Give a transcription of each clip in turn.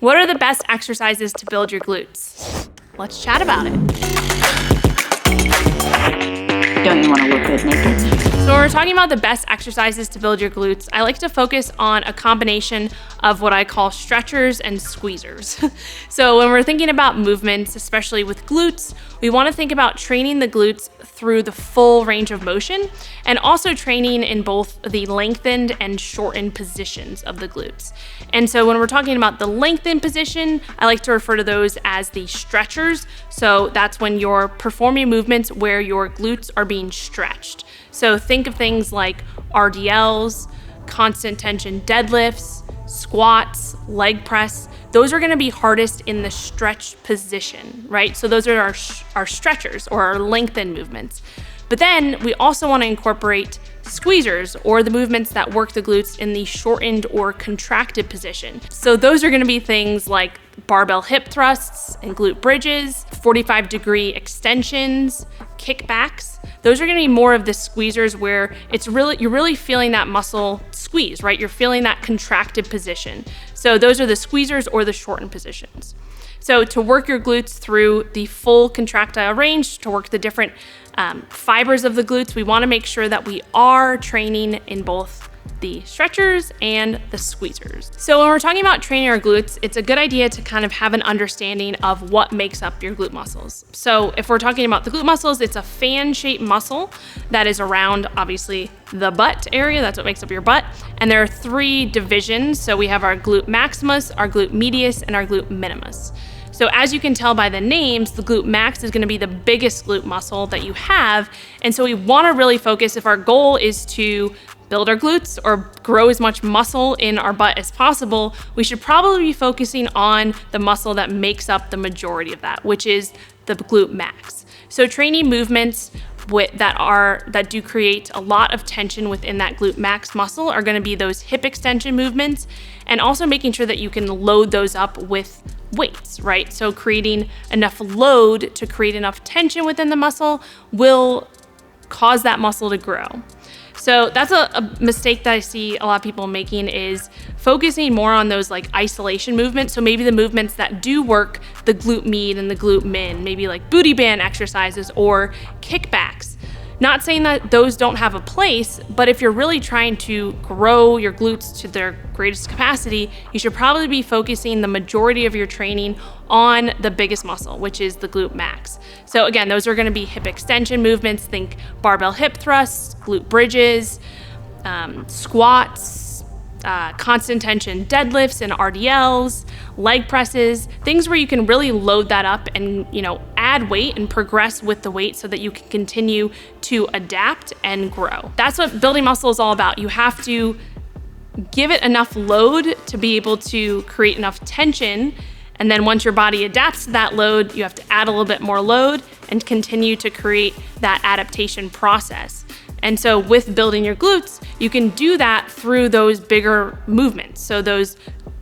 What are the best exercises to build your glutes? Let's chat about it. Don't you want to look good naked? So when we're talking about the best exercises to build your glutes, I like to focus on a combination of what I call stretchers and squeezers. So when we're thinking about movements, especially with glutes, we want to think about training the glutes through the full range of motion and also training in both the lengthened and shortened positions of the glutes. And so when we're talking about the lengthened position, I like to refer to those as the stretchers. So that's when you're performing movements where your glutes are being stretched. So think of things like RDLs, constant tension deadlifts, squats, leg press. Those are going to be hardest in the stretched position, right? So those are our stretchers or our lengthened movements. But then we also want to incorporate squeezers or the movements that work the glutes in the shortened or contracted position. So those are going to be things like barbell hip thrusts and glute bridges, 45-degree extensions, kickbacks. Those are going to be more of the squeezers where you're really feeling that muscle squeeze, right? You're feeling that contracted position. So those are the squeezers or the shortened positions. So to work your glutes through the full contractile range, to work the different fibers of the glutes, we want to make sure that we are training in both the stretchers and the squeezers. So when we're talking about training our glutes, it's a good idea to kind of have an understanding of what makes up your glute muscles. So if we're talking about the glute muscles, it's a fan-shaped muscle that is around, obviously, the butt area. That's what makes up your butt. And there are three divisions. So we have our glute maximus, our glute medius, and our glute minimus. So as you can tell by the names, the glute max is going to be the biggest glute muscle that you have. And so we want to really focus, if our goal is to build our glutes or grow as much muscle in our butt as possible, we should probably be focusing on the muscle that makes up the majority of that, which is the glute max. So training movements that do create a lot of tension within that glute max muscle are going to be those hip extension movements, and also making sure that you can load those up with weights, right? So creating enough load to create enough tension within the muscle will cause that muscle to grow. So that's a mistake that I see a lot of people making, is focusing more on those like isolation movements. So maybe the movements that do work the glute med and the glute min, maybe like booty band exercises or kickbacks. Not saying that those don't have a place, but if you're really trying to grow your glutes to their greatest capacity, you should probably be focusing the majority of your training on the biggest muscle, which is the glute max. So again, those are going to be hip extension movements. Think barbell hip thrusts, glute bridges, squats, constant tension deadlifts and RDLs, leg presses, things where you can really load that up and, add weight and progress with the weight so that you can continue to adapt and grow. That's what building muscle is all about. You have to give it enough load to be able to create enough tension. And then once your body adapts to that load, you have to add a little bit more load and continue to create that adaptation process. And so with building your glutes, you can do that through those bigger movements. So those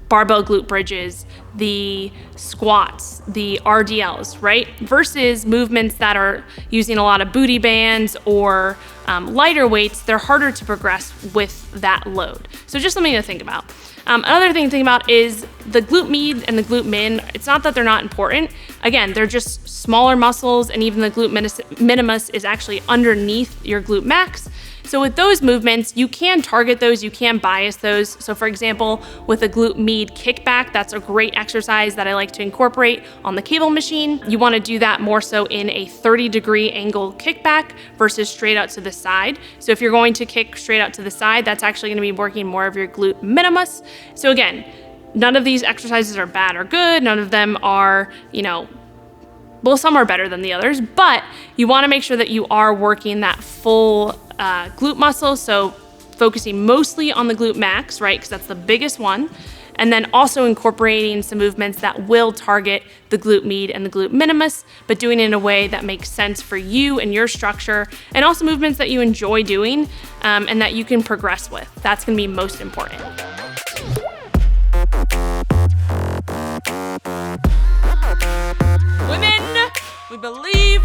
barbell glute bridges, the squats, the RDLs, right? Versus movements that are using a lot of booty bands or lighter weights, they're harder to progress with that load. So just something to think about. Another thing to think about is the glute med and the glute min. It's not that they're not important. Again, they're just smaller muscles, and even the glute minimus is actually underneath your glute max. So with those movements, you can target those, you can bias those. So for example, with a glute med kickback, that's a great exercise that I like to incorporate on the cable machine. You want to do that more so in a 30-degree angle kickback versus straight out to the side. So if you're going to kick straight out to the side, that's actually going to be working more of your glute minimus. So again, none of these exercises are bad or good. None of them are, well, some are better than the others, but you want to make sure that you are working that full glute muscle. So focusing mostly on the glute max, right? Because that's the biggest one. And then also incorporating some movements that will target the glute med and the glute minimus, but doing it in a way that makes sense for you and your structure, and also movements that you enjoy doing and that you can progress with. That's going to be most important. Women, we believe